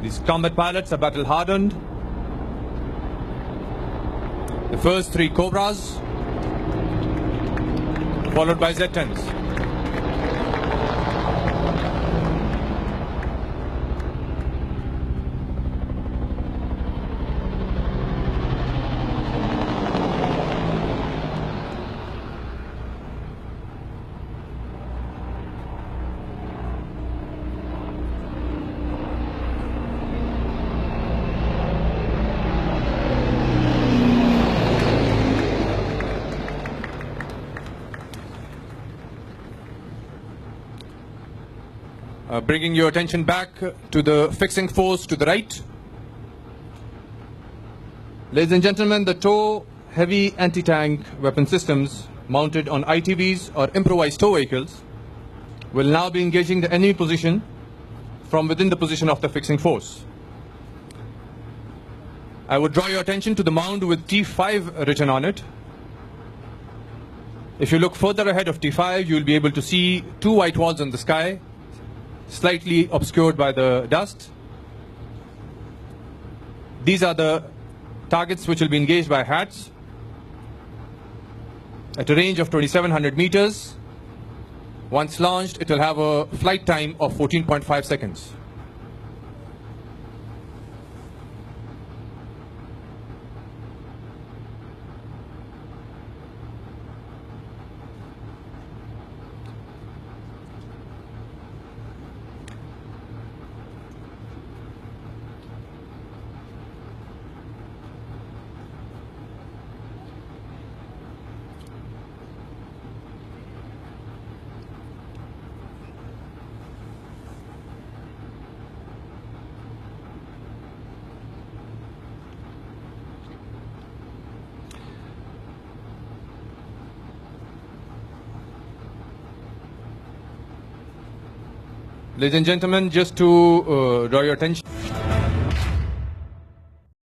These combat pilots are battle hardened. The first 3 Cobras, followed by Z-10s. Bringing your attention back to the fixing force to the right. Ladies and gentlemen, the tow heavy anti-tank weapon systems mounted on ITVs or improvised tow vehicles will now be engaging the enemy position from within the position of the fixing force. I would draw your attention to the mound with T5 written on it. If you look further ahead of T5, you will be able to see 2 white walls in the sky, slightly obscured by the dust. These are the targets which will be engaged by HATS at a range of 2,700 meters. Once launched, it will have a flight time of 14.5 seconds. Ladies and gentlemen, just to draw your attention.